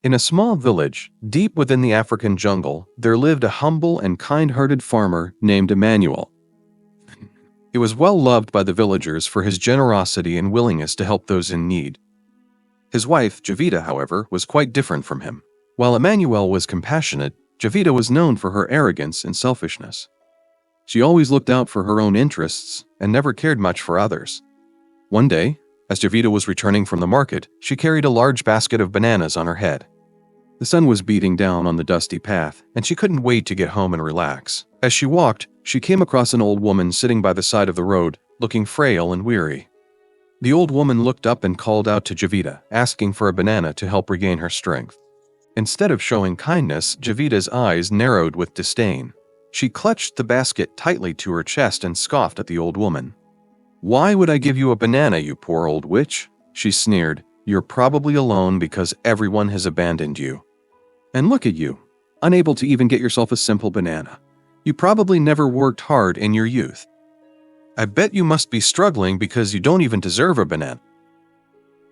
In a small village, deep within the African jungle, there lived a humble and kind-hearted farmer named Emmanuel. He was well loved by the villagers for his generosity and willingness to help those in need. His wife, Javita, however, was quite different from him. While Emmanuel was compassionate, Javita was known for her arrogance and selfishness. She always looked out for her own interests and never cared much for others. One day, as Javita was returning from the market, she carried a large basket of bananas on her head. The sun was beating down on the dusty path, and she couldn't wait to get home and relax. As she walked, she came across an old woman sitting by the side of the road, looking frail and weary. The old woman looked up and called out to Javita, asking for a banana to help regain her strength. Instead of showing kindness, Javita's eyes narrowed with disdain. She clutched the basket tightly to her chest and scoffed at the old woman. "Why would I give you a banana, you poor old witch?" she sneered. "You're probably alone because everyone has abandoned you. And look at you, unable to even get yourself a simple banana. You probably never worked hard in your youth. I bet you must be struggling because you don't even deserve a banana."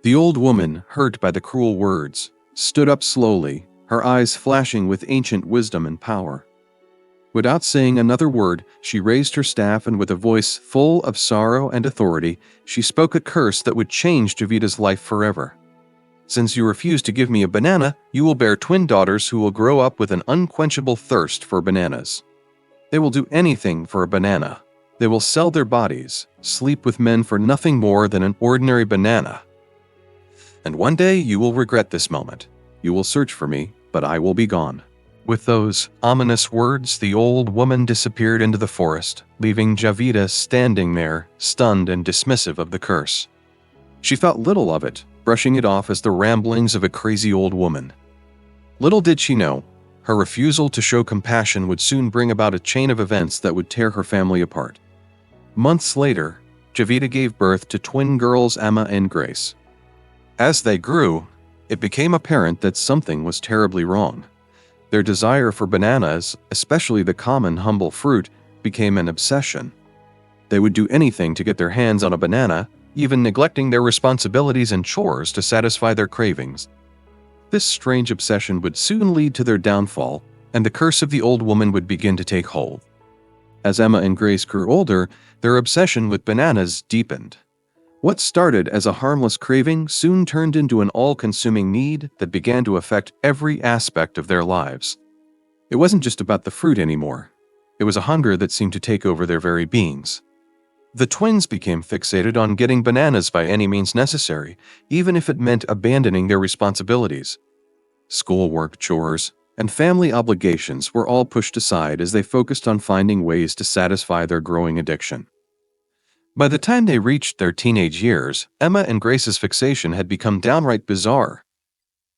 The old woman, hurt by the cruel words, stood up slowly, her eyes flashing with ancient wisdom and power. Without saying another word, she raised her staff and with a voice full of sorrow and authority, she spoke a curse that would change Javita's life forever. "Since you refuse to give me a banana, you will bear twin daughters who will grow up with an unquenchable thirst for bananas. They will do anything for a banana. They will sell their bodies, sleep with men for nothing more than an ordinary banana. And one day you will regret this moment. You will search for me, but I will be gone." With those ominous words, the old woman disappeared into the forest, leaving Javita standing there, stunned and dismissive of the curse. She thought little of it, brushing it off as the ramblings of a crazy old woman. Little did she know, her refusal to show compassion would soon bring about a chain of events that would tear her family apart. Months later, Javita gave birth to twin girls Emma and Grace. As they grew, it became apparent that something was terribly wrong. Their desire for bananas, especially the common humble fruit, became an obsession. They would do anything to get their hands on a banana, even neglecting their responsibilities and chores to satisfy their cravings. This strange obsession would soon lead to their downfall, and the curse of the old woman would begin to take hold. As Emma and Grace grew older, their obsession with bananas deepened. What started as a harmless craving soon turned into an all-consuming need that began to affect every aspect of their lives. It wasn't just about the fruit anymore. It was a hunger that seemed to take over their very beings. The twins became fixated on getting bananas by any means necessary, even if it meant abandoning their responsibilities. Schoolwork, chores, and family obligations were all pushed aside as they focused on finding ways to satisfy their growing addiction. By the time they reached their teenage years, Emma and Grace's fixation had become downright bizarre.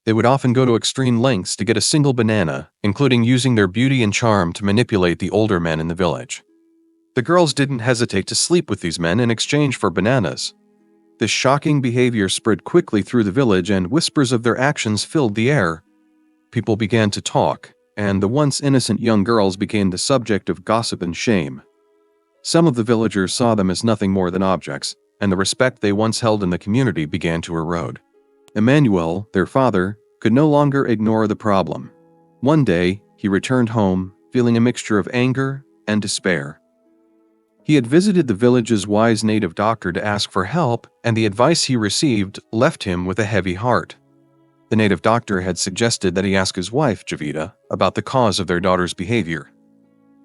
They would often go to extreme lengths to get a single banana, including using their beauty and charm to manipulate the older men in the village. The girls didn't hesitate to sleep with these men in exchange for bananas. This shocking behavior spread quickly through the village and whispers of their actions filled the air. People began to talk, and the once innocent young girls became the subject of gossip and shame. Some of the villagers saw them as nothing more than objects, and the respect they once held in the community began to erode. Emmanuel, their father, could no longer ignore the problem. One day, he returned home, feeling a mixture of anger and despair. He had visited the village's wise native doctor to ask for help, and the advice he received left him with a heavy heart. The native doctor had suggested that he ask his wife, Javita, about the cause of their daughter's behavior.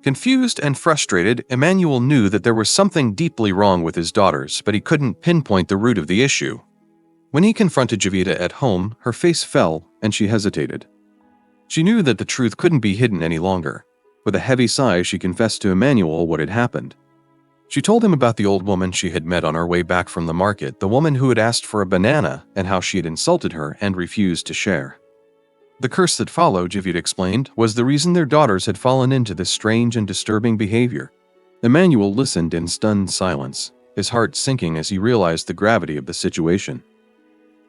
Confused and frustrated, Emmanuel knew that there was something deeply wrong with his daughters, but he couldn't pinpoint the root of the issue. When he confronted Javita at home, her face fell and she hesitated. She knew that the truth couldn't be hidden any longer. With a heavy sigh, she confessed to Emmanuel what had happened. She told him about the old woman she had met on her way back from the market, the woman who had asked for a banana, and how she had insulted her and refused to share. The curse that followed, Javita explained, was the reason their daughters had fallen into this strange and disturbing behavior. Emmanuel listened in stunned silence, his heart sinking as he realized the gravity of the situation.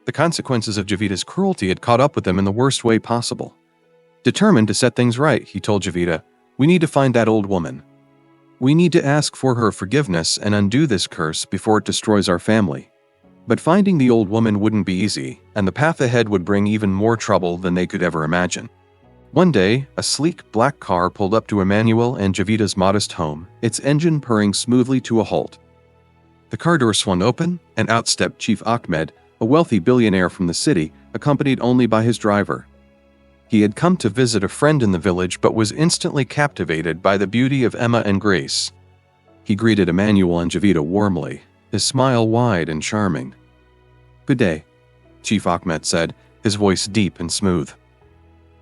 The consequences of Javita's cruelty had caught up with him in the worst way possible. Determined to set things right, he told Javita, "We need to find that old woman. We need to ask for her forgiveness and undo this curse before it destroys our family." But finding the old woman wouldn't be easy, and the path ahead would bring even more trouble than they could ever imagine. One day, a sleek black car pulled up to Emmanuel and Javita's modest home, its engine purring smoothly to a halt. The car door swung open, and out stepped Chief Ahmed, a wealthy billionaire from the city, accompanied only by his driver. He had come to visit a friend in the village but was instantly captivated by the beauty of Emma and Grace. He greeted Emmanuel and Javita warmly, his smile wide and charming. "Good day," Chief Ahmed said, his voice deep and smooth.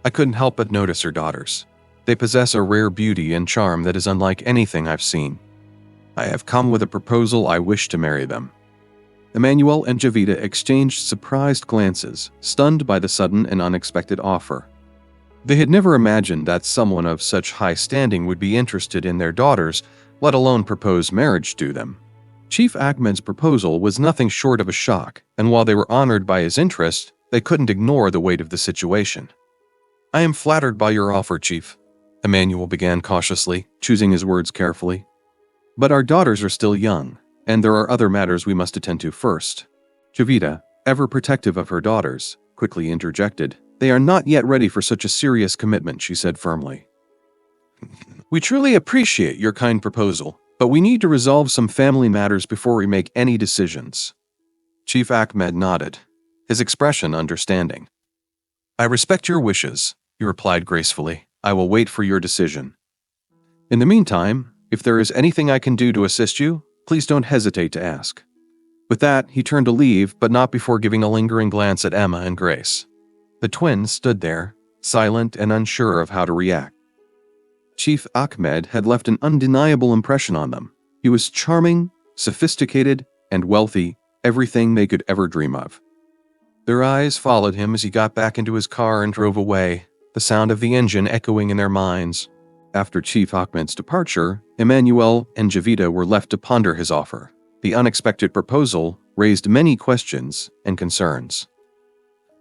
"I couldn't help but notice her daughters. They possess a rare beauty and charm that is unlike anything I've seen. I have come with a proposal. I wish to marry them." Emmanuel and Javita exchanged surprised glances, stunned by the sudden and unexpected offer. They had never imagined that someone of such high standing would be interested in their daughters, let alone propose marriage to them. Chief Ahmed's proposal was nothing short of a shock, and while they were honored by his interest, they couldn't ignore the weight of the situation. "I am flattered by your offer, Chief," Emmanuel began cautiously, choosing his words carefully. "But our daughters are still young, and there are other matters we must attend to first." Javita, ever protective of her daughters, quickly interjected. "They are not yet ready for such a serious commitment," she said firmly. "We truly appreciate your kind proposal, but we need to resolve some family matters before we make any decisions." Chief Ahmed nodded, his expression understanding. "I respect your wishes," he replied gracefully. "I will wait for your decision. In the meantime, if there is anything I can do to assist you, please don't hesitate to ask." With that, he turned to leave, but not before giving a lingering glance at Emma and Grace. The twins stood there, silent and unsure of how to react. Chief Ahmed had left an undeniable impression on them. He was charming, sophisticated, and wealthy, everything they could ever dream of. Their eyes followed him as he got back into his car and drove away, the sound of the engine echoing in their minds. After Chief Ahmed's departure, Emmanuel and Javita were left to ponder his offer. The unexpected proposal raised many questions and concerns.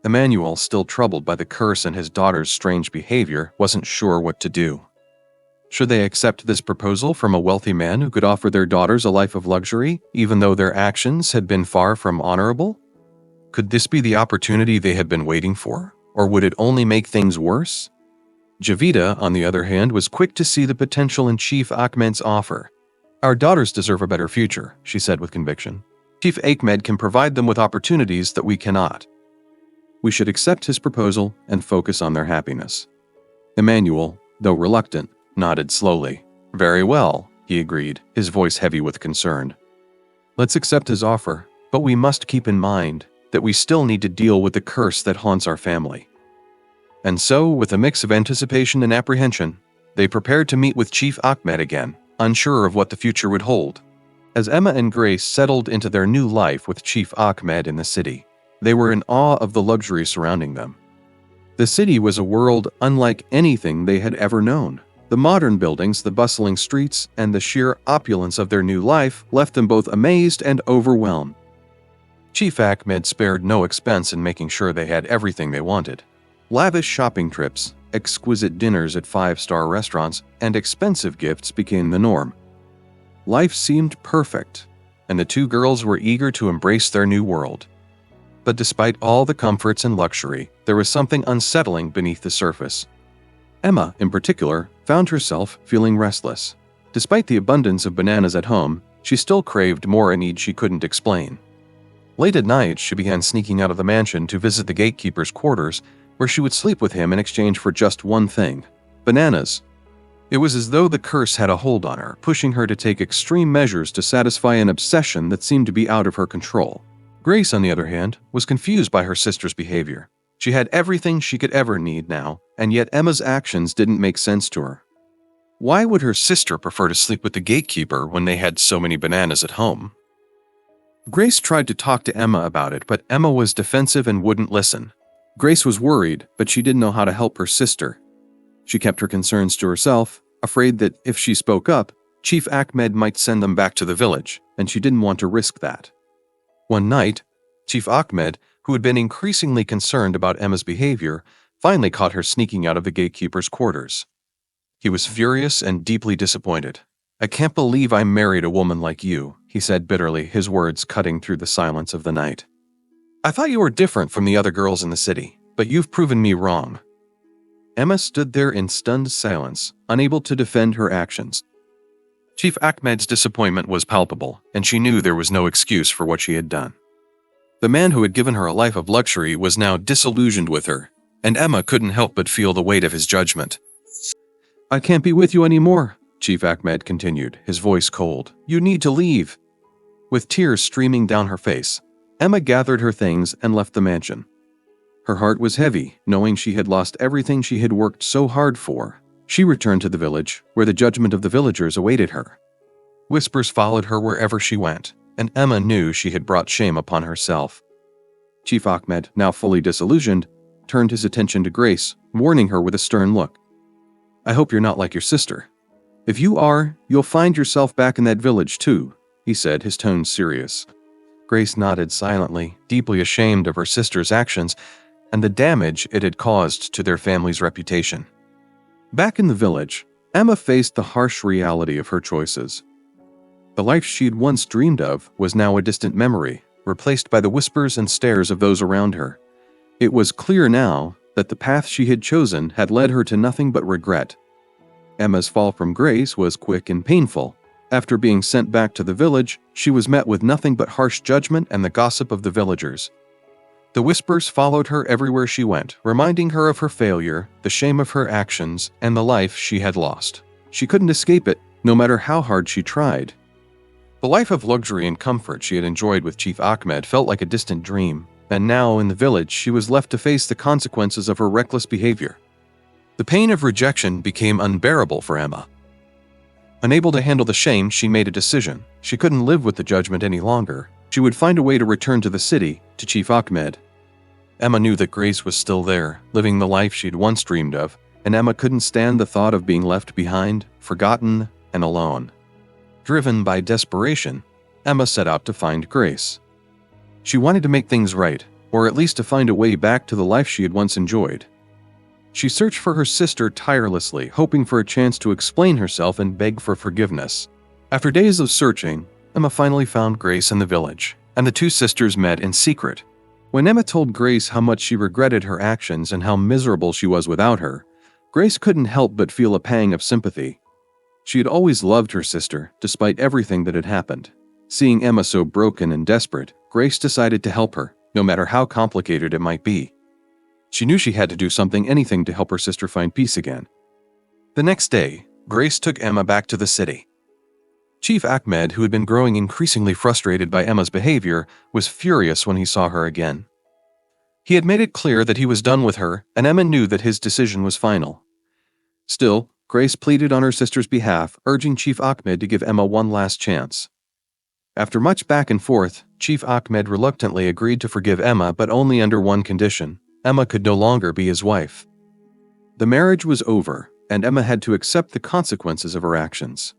Emmanuel, still troubled by the curse and his daughter's strange behavior, wasn't sure what to do. Should they accept this proposal from a wealthy man who could offer their daughters a life of luxury, even though their actions had been far from honorable? Could this be the opportunity they had been waiting for, or would it only make things worse? Javita, on the other hand, was quick to see the potential in Chief Ahmed's offer. "Our daughters deserve a better future," she said with conviction. "Chief Ahmed can provide them with opportunities that we cannot. We should accept his proposal and focus on their happiness." Emmanuel, though reluctant, nodded slowly. "Very well," he agreed, his voice heavy with concern. "Let's accept his offer, but we must keep in mind that we still need to deal with the curse that haunts our family." And so, with a mix of anticipation and apprehension, they prepared to meet with Chief Ahmed again, unsure of what the future would hold. As Emma and Grace settled into their new life with Chief Ahmed in the city, they were in awe of the luxury surrounding them. The city was a world unlike anything they had ever known. The modern buildings, the bustling streets, and the sheer opulence of their new life left them both amazed and overwhelmed. Chief Ahmed spared no expense in making sure they had everything they wanted. Lavish shopping trips, exquisite dinners at five-star restaurants, and expensive gifts became the norm. Life seemed perfect, and the two girls were eager to embrace their new world. But despite all the comforts and luxury, there was something unsettling beneath the surface. Emma, in particular, found herself feeling restless. Despite the abundance of bananas at home, she still craved more, a need she couldn't explain. Late at night, she began sneaking out of the mansion to visit the gatekeeper's quarters, where she would sleep with him in exchange for just one thing: bananas. It was as though the curse had a hold on her, pushing her to take extreme measures to satisfy an obsession that seemed to be out of her control. Grace, on the other hand, was confused by her sister's behavior. She had everything she could ever need now, and yet Emma's actions didn't make sense to her. Why would her sister prefer to sleep with the gatekeeper when they had so many bananas at home? Grace tried to talk to Emma about it, but Emma was defensive and wouldn't listen. Grace was worried, but she didn't know how to help her sister. She kept her concerns to herself, afraid that if she spoke up, Chief Ahmed might send them back to the village, and she didn't want to risk that. One night, Chief Ahmed, who had been increasingly concerned about Emma's behavior, finally caught her sneaking out of the gatekeeper's quarters. He was furious and deeply disappointed. "I can't believe I married a woman like you," he said bitterly, his words cutting through the silence of the night. "I thought you were different from the other girls in the city, but you've proven me wrong." Emma stood there in stunned silence, unable to defend her actions. Chief Ahmed's disappointment was palpable, and she knew there was no excuse for what she had done. The man who had given her a life of luxury was now disillusioned with her, and Emma couldn't help but feel the weight of his judgment. "I can't be with you anymore," Chief Ahmed continued, his voice cold. "You need to leave." With tears streaming down her face, Emma gathered her things and left the mansion. Her heart was heavy, knowing she had lost everything she had worked so hard for. She returned to the village, where the judgment of the villagers awaited her. Whispers followed her wherever she went, and Emma knew she had brought shame upon herself. Chief Ahmed, now fully disillusioned, turned his attention to Grace, warning her with a stern look. "I hope you're not like your sister. If you are, you'll find yourself back in that village too," he said, his tone serious. Grace nodded silently, deeply ashamed of her sister's actions and the damage it had caused to their family's reputation. Back in the village, Emma faced the harsh reality of her choices. The life she'd once dreamed of was now a distant memory, replaced by the whispers and stares of those around her. It was clear now that the path she had chosen had led her to nothing but regret. Emma's fall from grace was quick and painful. After being sent back to the village, she was met with nothing but harsh judgment and the gossip of the villagers. The whispers followed her everywhere she went, reminding her of her failure, the shame of her actions, and the life she had lost. She couldn't escape it, no matter how hard she tried. The life of luxury and comfort she had enjoyed with Chief Ahmed felt like a distant dream, and now in the village she was left to face the consequences of her reckless behavior. The pain of rejection became unbearable for Emma. Unable to handle the shame, she made a decision. She couldn't live with the judgment any longer. She would find a way to return to the city, to Chief Ahmed. Emma knew that Grace was still there, living the life she'd once dreamed of, and Emma couldn't stand the thought of being left behind, forgotten, and alone. Driven by desperation, Emma set out to find Grace. She wanted to make things right, or at least to find a way back to the life she had once enjoyed. She searched for her sister tirelessly, hoping for a chance to explain herself and beg for forgiveness. After days of searching, Emma finally found Grace in the village, and the two sisters met in secret. When Emma told Grace how much she regretted her actions and how miserable she was without her, Grace couldn't help but feel a pang of sympathy. She had always loved her sister, despite everything that had happened. Seeing Emma so broken and desperate, Grace decided to help her, no matter how complicated it might be. She knew she had to do something, anything, to help her sister find peace again. The next day, Grace took Emma back to the city. Chief Ahmed, who had been growing increasingly frustrated by Emma's behavior, was furious when he saw her again. He had made it clear that he was done with her, and Emma knew that his decision was final. Still, Grace pleaded on her sister's behalf, urging Chief Ahmed to give Emma one last chance. After much back and forth, Chief Ahmed reluctantly agreed to forgive Emma, but only under one condition: Emma could no longer be his wife. The marriage was over, and Emma had to accept the consequences of her actions.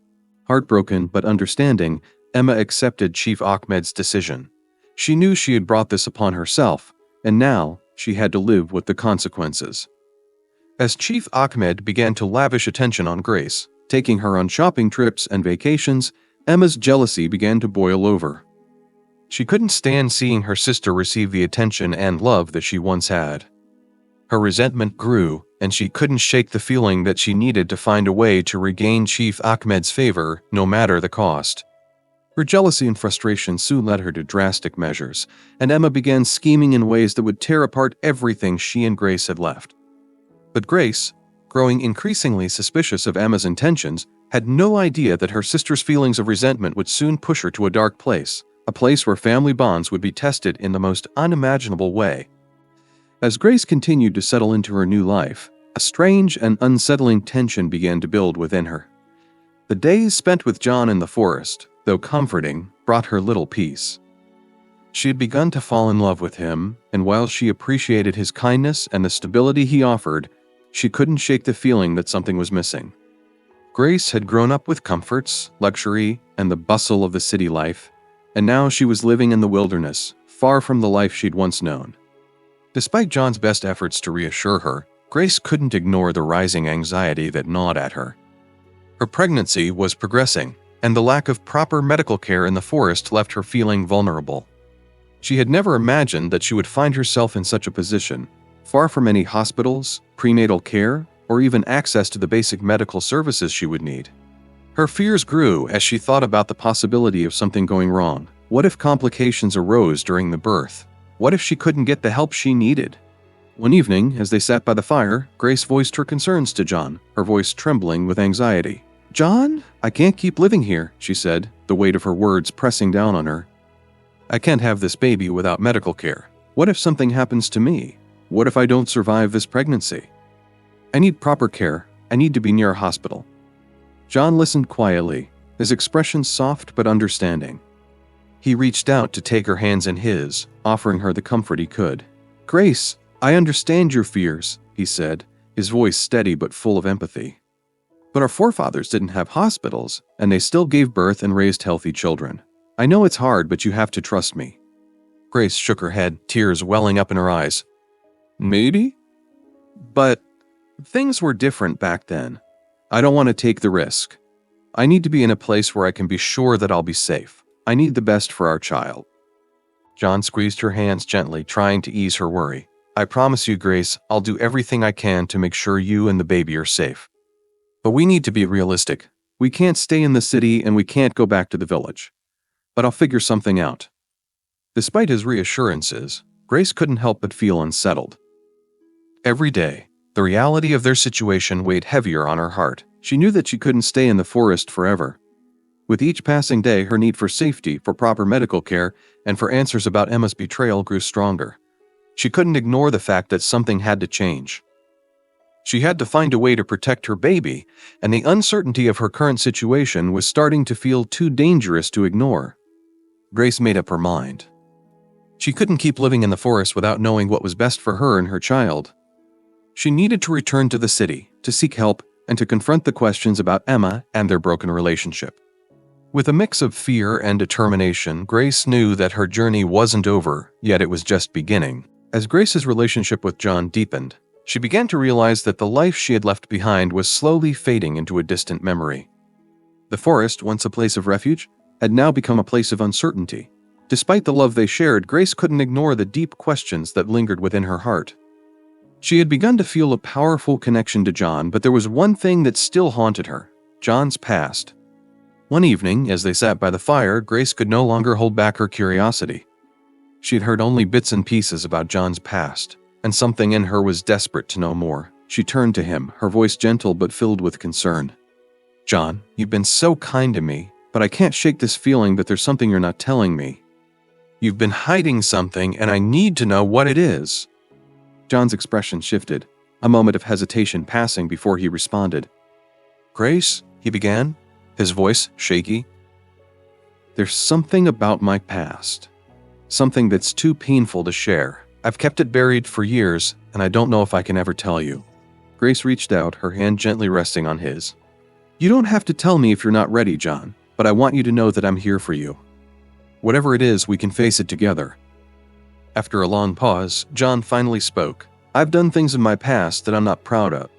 Heartbroken but understanding, Emma accepted Chief Ahmed's decision. She knew she had brought this upon herself, and now she had to live with the consequences. As Chief Ahmed began to lavish attention on Grace, taking her on shopping trips and vacations, Emma's jealousy began to boil over. She couldn't stand seeing her sister receive the attention and love that she once had. Her resentment grew, and she couldn't shake the feeling that she needed to find a way to regain Chief Ahmed's favor, no matter the cost. Her jealousy and frustration soon led her to drastic measures, and Emma began scheming in ways that would tear apart everything she and Grace had left. But Grace, growing increasingly suspicious of Emma's intentions, had no idea that her sister's feelings of resentment would soon push her to a dark place, a place where family bonds would be tested in the most unimaginable way. As Grace continued to settle into her new life, a strange and unsettling tension began to build within her. The days spent with John in the forest, though comforting, brought her little peace. She had begun to fall in love with him, and while she appreciated his kindness and the stability he offered, she couldn't shake the feeling that something was missing. Grace had grown up with comforts, luxury, and the bustle of the city life, and now she was living in the wilderness, far from the life she'd once known. Despite John's best efforts to reassure her, Grace couldn't ignore the rising anxiety that gnawed at her. Her pregnancy was progressing, and the lack of proper medical care in the forest left her feeling vulnerable. She had never imagined that she would find herself in such a position, far from any hospitals, prenatal care, or even access to the basic medical services she would need. Her fears grew as she thought about the possibility of something going wrong. What if complications arose during the birth? What if she couldn't get the help she needed? One evening, as they sat by the fire, Grace voiced her concerns to John, her voice trembling with anxiety. "John, I can't keep living here," she said, the weight of her words pressing down on her. "I can't have this baby without medical care. What if something happens to me? What if I don't survive this pregnancy? I need proper care. I need to be near a hospital." John listened quietly, his expression soft but understanding. He reached out to take her hands in his, offering her the comfort he could. "Grace, I understand your fears," he said, his voice steady but full of empathy. "But our forefathers didn't have hospitals, and they still gave birth and raised healthy children. I know it's hard, but you have to trust me." Grace shook her head, tears welling up in her eyes. "Maybe? But things were different back then. I don't want to take the risk. I need to be in a place where I can be sure that I'll be safe. I need the best for our child." John squeezed her hands gently, trying to ease her worry. "I promise you, Grace, I'll do everything I can to make sure you and the baby are safe. But we need to be realistic. We can't stay in the city and we can't go back to the village. But I'll figure something out." Despite his reassurances, Grace couldn't help but feel unsettled. Every day, the reality of their situation weighed heavier on her heart. She knew that she couldn't stay in the forest forever. With each passing day, her need for safety, for proper medical care, and for answers about Emma's betrayal grew stronger. She couldn't ignore the fact that something had to change. She had to find a way to protect her baby, and the uncertainty of her current situation was starting to feel too dangerous to ignore. Grace made up her mind. She couldn't keep living in the forest without knowing what was best for her and her child. She needed to return to the city, to seek help, and to confront the questions about Emma and their broken relationship. With a mix of fear and determination, Grace knew that her journey wasn't over, yet it was just beginning. As Grace's relationship with John deepened, she began to realize that the life she had left behind was slowly fading into a distant memory. The forest, once a place of refuge, had now become a place of uncertainty. Despite the love they shared, Grace couldn't ignore the deep questions that lingered within her heart. She had begun to feel a powerful connection to John, but there was one thing that still haunted her: John's past. One evening, as they sat by the fire, Grace could no longer hold back her curiosity. She had heard only bits and pieces about John's past, and something in her was desperate to know more. She turned to him, her voice gentle but filled with concern. "John, you've been so kind to me, but I can't shake this feeling that there's something you're not telling me. You've been hiding something, and I need to know what it is." John's expression shifted, a moment of hesitation passing before he responded. "Grace," he began, his voice shaky. "There's something about my past. Something that's too painful to share. I've kept it buried for years, and I don't know if I can ever tell you." Grace reached out, her hand gently resting on his. "You don't have to tell me if you're not ready, John, but I want you to know that I'm here for you. Whatever it is, we can face it together." After a long pause, John finally spoke. "I've done things in my past that I'm not proud of.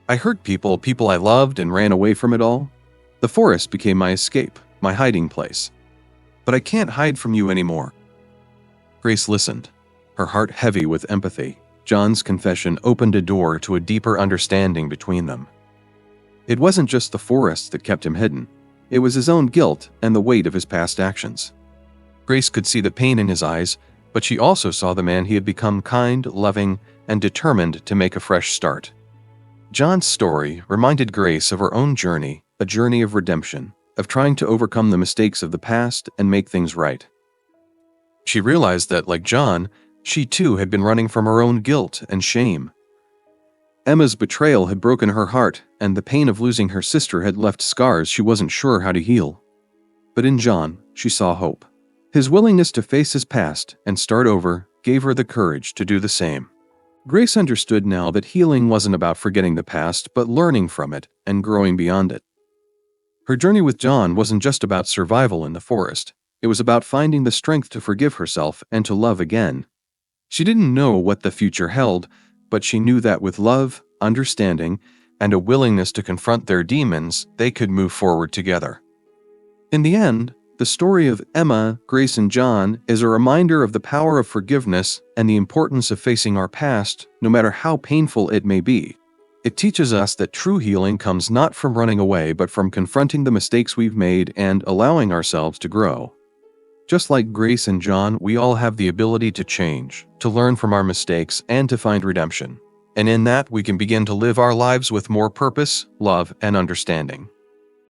I hurt people I loved, and ran away from it all. The forest became my escape, my hiding place. But I can't hide from you anymore." Grace listened, her heart heavy with empathy. John's confession opened a door to a deeper understanding between them. It wasn't just the forest that kept him hidden. It was his own guilt and the weight of his past actions. Grace could see the pain in his eyes, but she also saw the man he had become: kind, loving, and determined to make a fresh start. John's story reminded Grace of her own journey, a journey of redemption, of trying to overcome the mistakes of the past and make things right. She realized that, like John, she too had been running from her own guilt and shame. Emma's betrayal had broken her heart, and the pain of losing her sister had left scars she wasn't sure how to heal. But in John, she saw hope. His willingness to face his past and start over gave her the courage to do the same. Grace understood now that healing wasn't about forgetting the past, but learning from it and growing beyond it. Her journey with John wasn't just about survival in the forest. It was about finding the strength to forgive herself and to love again. She didn't know what the future held, but she knew that with love, understanding, and a willingness to confront their demons, they could move forward together. In the end, the story of Emma, Grace, and John is a reminder of the power of forgiveness and the importance of facing our past, no matter how painful it may be. It teaches us that true healing comes not from running away but from confronting the mistakes we've made and allowing ourselves to grow. Just like Grace and John, we all have the ability to change, to learn from our mistakes, and to find redemption. And in that, we can begin to live our lives with more purpose, love, and understanding.